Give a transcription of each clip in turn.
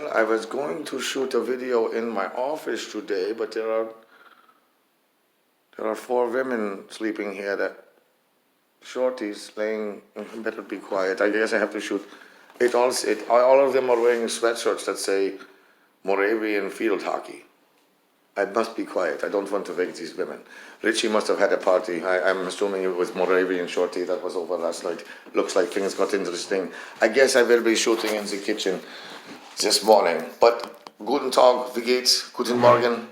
Well, I was going to shoot a video in my office today, but there are 4 women sleeping here, that shorties laying. Better be quiet. I guess I have to shoot. All of them are wearing sweatshirts that say Moravian field hockey. I must be quiet. I don't want to wake these women. Richie must have had a party. I'm assuming it was Moravian shorty that was over last night. Looks like things got interesting. I guess I will be shooting in the kitchen this morning. But guten Tag, wie geht's? Guten Morgen.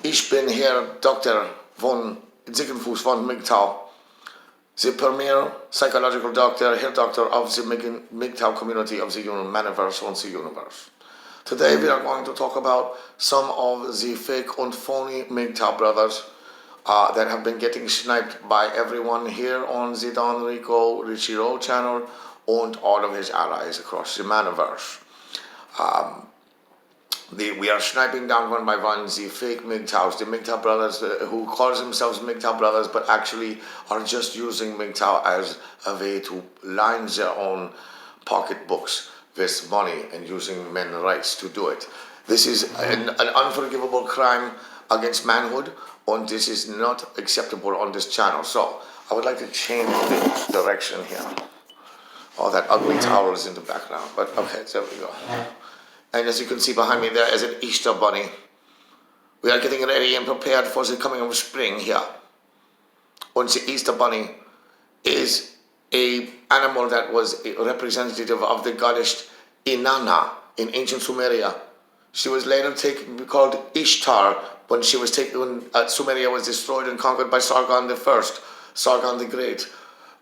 Ich bin Herr Dr. von Zigenfuss von Mgtow, the premier psychological doctor, Herr Doctor of the Mgtow community of the Maniverse and the universe. Today we are going to talk about some of the fake and phony Mgtow brothers that have been getting sniped by everyone here on the Don Rico Richie Rowe channel and all of his allies across the Maniverse. We are sniping down one by one the fake Mgtows, the Mgtow brothers who call themselves Mgtow brothers but actually are just using Mgtow as a way to line their own pocketbooks with money and using men's rights to do it. This is an unforgivable crime against manhood, and this is not acceptable on this channel. So I would like to change the direction here. Oh, that ugly towel is in the background, but okay, there we go. And as you can see behind me, there is an Easter bunny. We are getting ready and prepared for the coming of spring here. And the Easter bunny is an animal that was a representative of the goddess Inanna in ancient Sumeria. She was later called Ishtar when Sumeria was destroyed and conquered by Sargon I, Sargon the Great.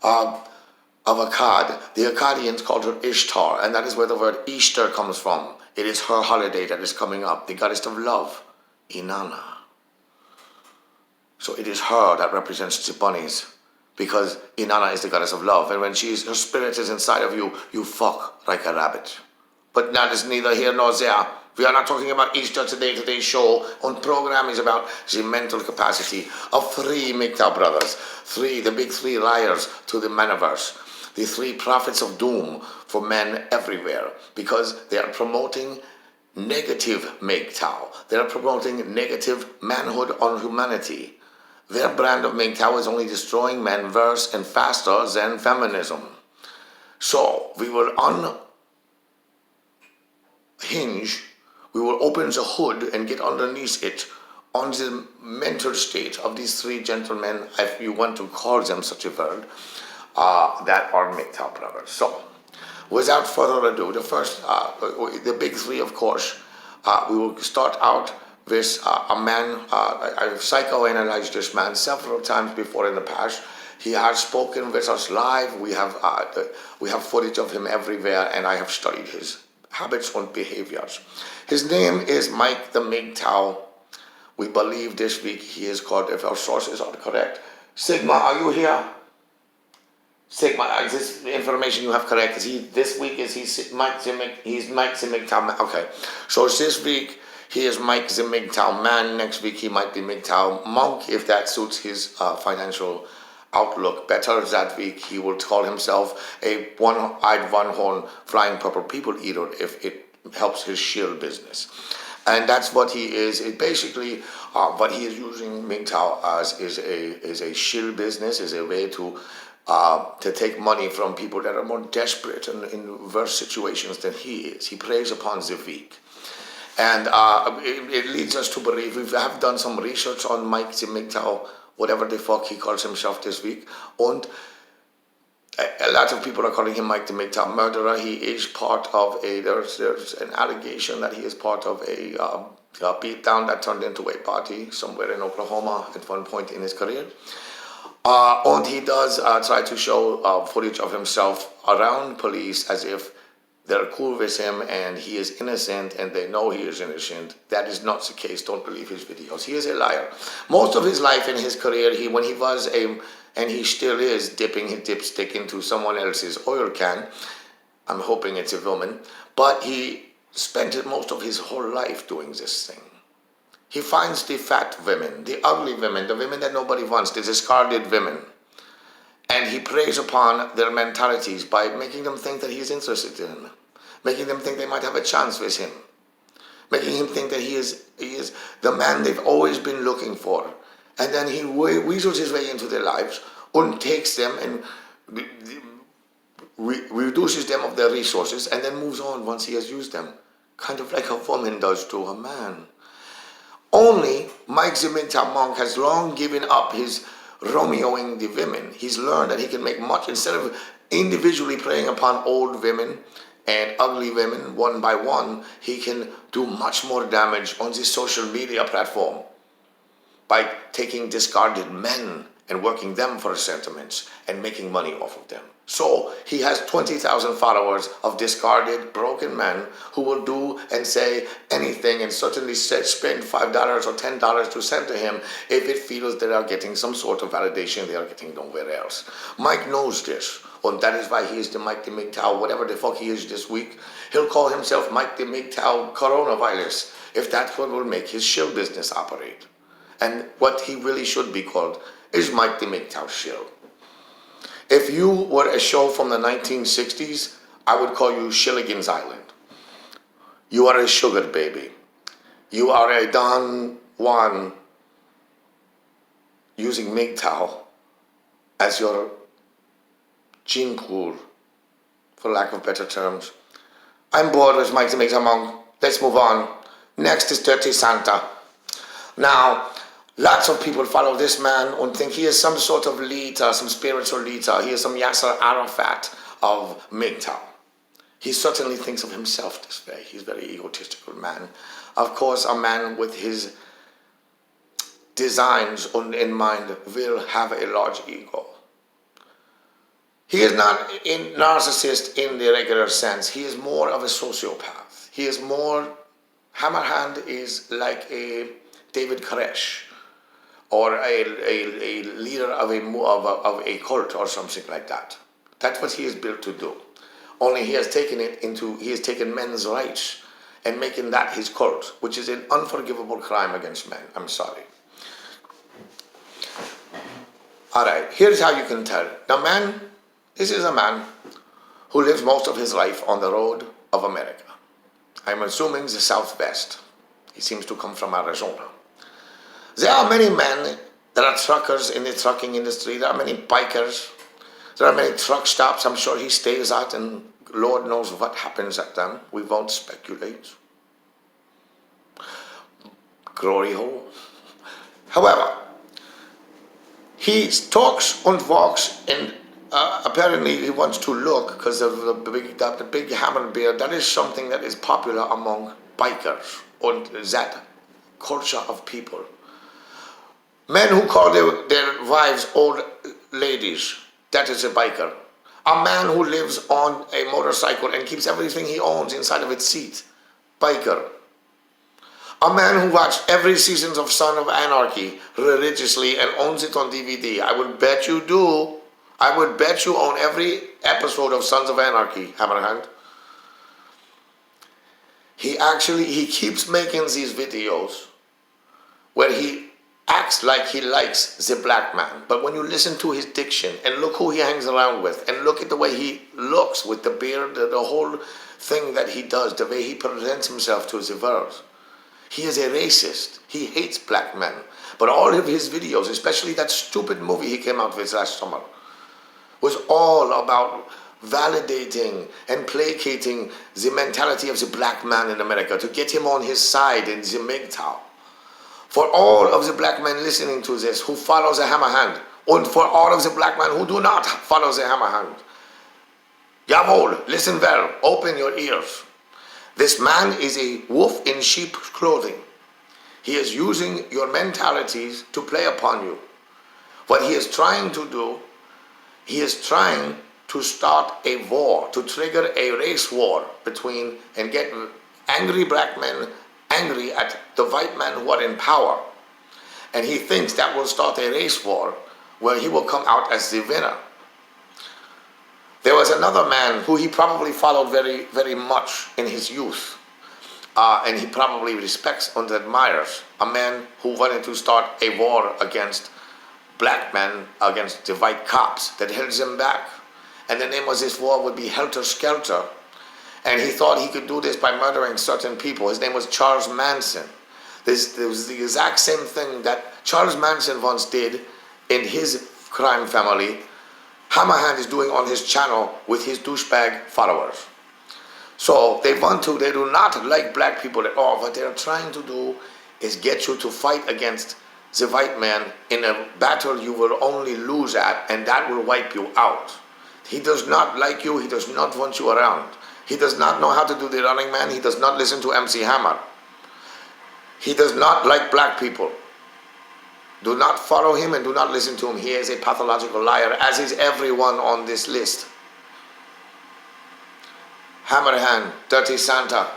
Of Akkad. The Akkadians called her Ishtar, and that is where the word Easter comes from. It is her holiday that is coming up, the goddess of love, Inanna. So it is her that represents the bunnies, because Inanna is the goddess of love, and when her spirit is inside of you, you fuck like a rabbit. But that is neither here nor there. We are not talking about Easter today. Today's show on program is about the mental capacity of 3 Mgtow brothers, the big 3 liars to the Maniverse. The 3 prophets of doom for men everywhere, because they are promoting negative Mgtow. They are promoting negative manhood on humanity. Their brand of Mgtow is only destroying men worse and faster than feminism. So we will unhinge, we will open the hood and get underneath it on the mental state of these 3 gentlemen, if you want to call them such a word, that are Mgtow brothers. So, without further ado, the big 3, of course, we will start out with a man. I've psychoanalyzed this man several times before in the past. He has spoken with us live. We have footage of him everywhere, and I have studied his habits and behaviors. His name is Mike the Mgtow. We believe this week he is called, if our sources are correct. Sigma, are you here? Sigma, is this information you have correct? This week he's Mike the Mgtow man? Okay, so this week he is Mike the Mgtow man. Next week he might be Mgtow monk, if that suits his financial outlook better. That week he will call himself a one-eyed, one-horn, flying purple people eater if it helps his Shill business. And that's what he is. Basically, what he is using Mgtow as is a Shill business, is a way to take money from people that are more desperate and in worse situations than he is. He preys upon the weak. And it leads us to believe, we have done some research on Mike the Mgtow, whatever the fuck he calls himself this week, and a lot of people are calling him Mike the Mgtow murderer. He is part of there's an allegation that he is part of a beatdown that turned into a party somewhere in Oklahoma at one point in his career. And he does try to show footage of himself around police as if they're cool with him and he is innocent and they know he is innocent. That is not the case. Don't believe his videos. He is a liar. Most of his life in his career, when he was and he still is dipping his dipstick into someone else's oil can. I'm hoping it's a woman. But he spent most of his whole life doing this thing. He finds the fat women, the ugly women, the women that nobody wants, the discarded women. And he preys upon their mentalities by making them think that he's interested in them, making them think they might have a chance with him. making him think that he is the man they've always been looking for. And then he weasels his way into their lives and takes them and reduces them of their resources and then moves on once he has used them. Kind of like a woman does to a man. Only Mgtow monk has long given up his Romeoing the women. He's learned that he can make much, instead of individually preying upon old women and ugly women one by one, he can do much more damage on this social media platform by taking discarded men and working them for sentiments and making money off of them. So he has 20,000 followers of discarded, broken men who will do and say anything and certainly spend $5 or $10 to send to him if it feels they are getting some sort of validation they are getting nowhere else. Mike knows this, and that is why he is the Mike the Mgtow, whatever the fuck he is this week. He'll call himself Mike the Mgtow Coronavirus if that's what will make his Shill business operate. And what he really should be called is Mike the Mgtow Shill. If you were a show from the 1960s, I would call you Shilligan's Island. You are a sugar baby. You are a Don Juan using Mgtow as your gene pool, for lack of better terms. I'm bored with Mike the Mgtow monk. Let's move on. Next is Dirty Santa. Now, lots of people follow this man and think he is some sort of leader, some spiritual leader. He is some Yasser Arafat of Mgtow. He certainly thinks of himself this way. He's a very egotistical man. Of course, a man with his designs in mind will have a large ego. He is not a narcissist in the regular sense. He is more of a sociopath. He is more, Hammerhand is like a David Koresh, or a leader of a cult or something like that. That's what he is built to do. Only he has taken men's rights and making that his cult, which is an unforgivable crime against men. I'm sorry. Alright, here's how you can tell. Now this is a man who lives most of his life on the road of America. I'm assuming the Southwest. He seems to come from Arizona. There are many men that are truckers in the trucking industry. There are many bikers. There are many truck stops I'm sure he stays at, and Lord knows what happens at them. We won't speculate. Glory hole. However, he talks and walks, and apparently he wants to look, because of the big hammer beard. That is something that is popular among bikers, and that culture of people. Men who call their wives old ladies, that is a biker. A man who lives on a motorcycle and keeps everything he owns inside of its seat, biker. A man who watched every season of Son of Anarchy religiously and owns it on DVD. I would bet you do. I would bet you own every episode of Sons of Anarchy, Hammerhand. He keeps making these videos where he acts like he likes the black man. But when you listen to his diction and look who he hangs around with and look at the way he looks with the beard, the whole thing that he does, the way he presents himself to the world, he is a racist. He hates black men. But all of his videos, especially that stupid movie he came out with last summer, was all about validating and placating the mentality of the black man in America to get him on his side in the Mgtow. For all of the black men listening to this who follow the hammer hand, and for all of the black men who do not follow the hammer hand, JaWohl, listen well, open your ears. This man is a wolf in sheep's clothing. He is using your mentalities to play upon you. What he is trying to do, he is trying to start a war, to trigger a race war between, and get angry black men angry at the white men who are in power. And he thinks that will start a race war where he will come out as the winner. There was another man who he probably followed very, very much in his youth, and he probably respects and admires, a man who wanted to start a war against black men, against the white cops that held them back. And the name of this war would be Helter Skelter. And he thought he could do this by murdering certain people. His name was Charles Manson. This was the exact same thing that Charles Manson once did in his crime family. Hammerhand is doing on his channel with his douchebag followers. So they do not like black people at all. What they're trying to do is get you to fight against the white man in a battle you will only lose at, and that will wipe you out. He does not like you. He does not want you around. He does not know how to do the Running Man. He does not listen to MC Hammer. He does not like black people. Do not follow him and do not listen to him. He is a pathological liar, as is everyone on this list. Hammerhand, Dirty Santa,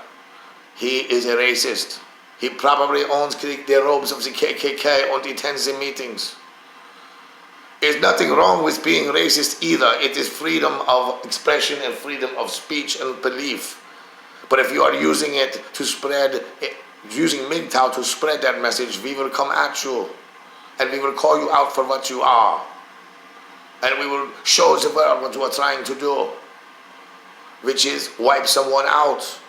he is a racist. He probably owns the robes of the KKK and attends the meetings. There's nothing wrong with being racist either. It is freedom of expression and freedom of speech and belief. But if you are using it to spread, using Mgtow to spread that message, we will come at you. And we will call you out for what you are. And we will show the world what you are trying to do, which is wipe someone out.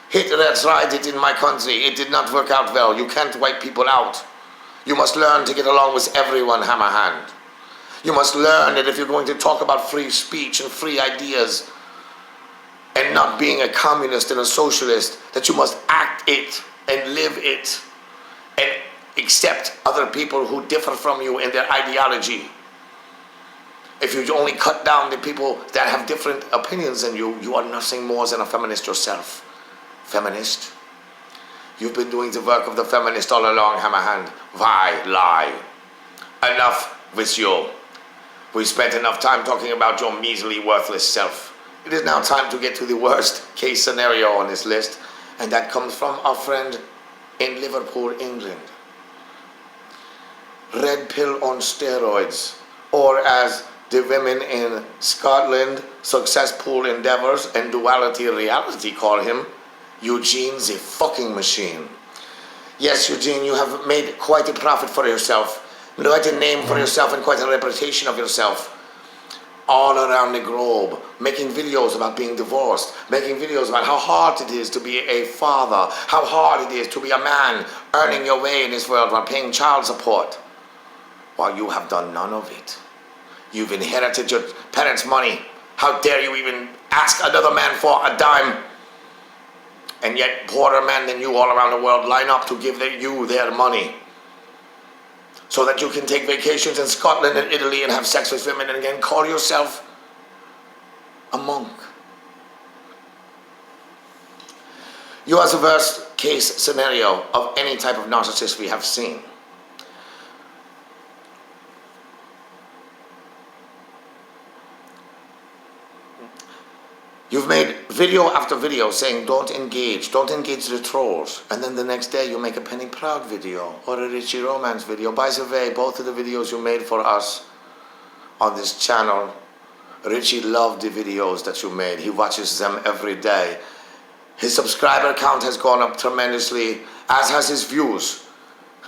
Hitler tried it in my country. It did not work out well. You can't wipe people out. You must learn to get along with everyone, Hammerhand. You must learn that if you're going to talk about free speech and free ideas and not being a communist and a socialist, that you must act it and live it and accept other people who differ from you in their ideology. If you only cut down the people that have different opinions than you, you are nothing more than a feminist yourself. Feminist? You've been doing the work of the feminist all along, Hammerhand. Why lie? Enough with you. We spent enough time talking about your measly, worthless self. It is now time to get to the worst case scenario on this list, and that comes from our friend in Liverpool, England. Red pill on steroids, or as the women in Scotland, successful endeavors and duality reality call him, Eugene the fucking machine. Yes, Eugene, you have made quite a profit for yourself, quite a name for yourself and quite a reputation of yourself all around the globe, making videos about being divorced, making videos about how hard it is to be a father, how hard it is to be a man, earning your way in this world while paying child support, while you have done none of it. You've inherited your parents' money. How dare you even ask another man for a dime? And yet poorer men than you all around the world line up to give you their money so that you can take vacations in Scotland and Italy and have sex with women and again call yourself a monk. You are the worst case scenario of any type of narcissist we have seen. You've made video after video saying don't engage the trolls, and then the next day you make a Penny Proud video or a Richie Romance video. By the way, both of the videos you made for us on this channel, Richie loved the videos that you made. He watches them every day. His subscriber count has gone up tremendously, as has his views.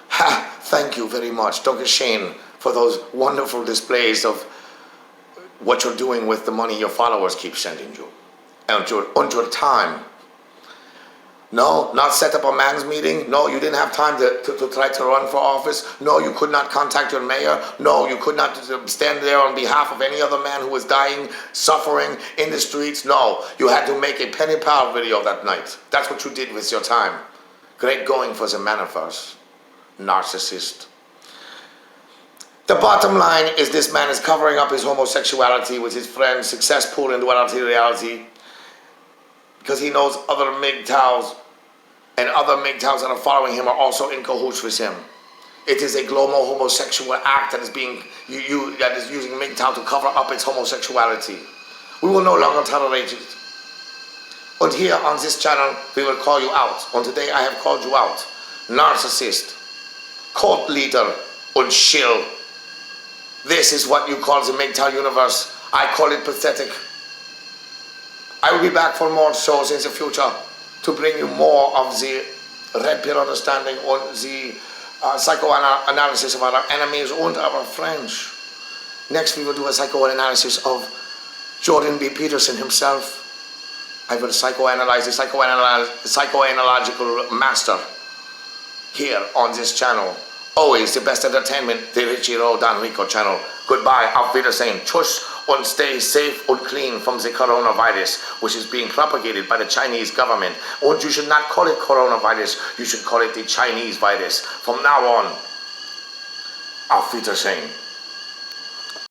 Ha! Thank you very much, Dunke Shane, for those wonderful displays of what you're doing with the money your followers keep sending you. And your time. No, not set up a man's meeting. No, you didn't have time to try to run for office. No, you could not contact your mayor. No, you could not stand there on behalf of any other man who was dying, suffering in the streets. No, you had to make a Penny Proud video that night. That's what you did with your time. Great going for the man of us, narcissist. The bottom line is this man is covering up his homosexuality with his friends, success pool and duality reality, because he knows other Mgtows and other Mgtows that are following him are also in cahoots with him. It is a global homosexual act that is being that is using Mgtow to cover up its homosexuality. We will no longer tolerate it. And here on this channel, we will call you out. And today I have called you out. Narcissist, cult leader, and Shill. This is what you call the Mgtow universe. I call it pathetic. I will be back for more shows in the future to bring you more of the red pill understanding on the psychoanalysis of our enemies and our friends. Next we will do a psychoanalysis of Jordan B. Peterson himself. I will psychoanalyze the psychoanalytical master here on this channel. Always the best entertainment, the Richiro Dan Rico channel. Goodbye, auf Wiedersehen. Tschüss and stay safe and clean from the coronavirus, which is being propagated by the Chinese government. And you should not call it coronavirus, you should call it the Chinese virus. From now on, auf Wiedersehen.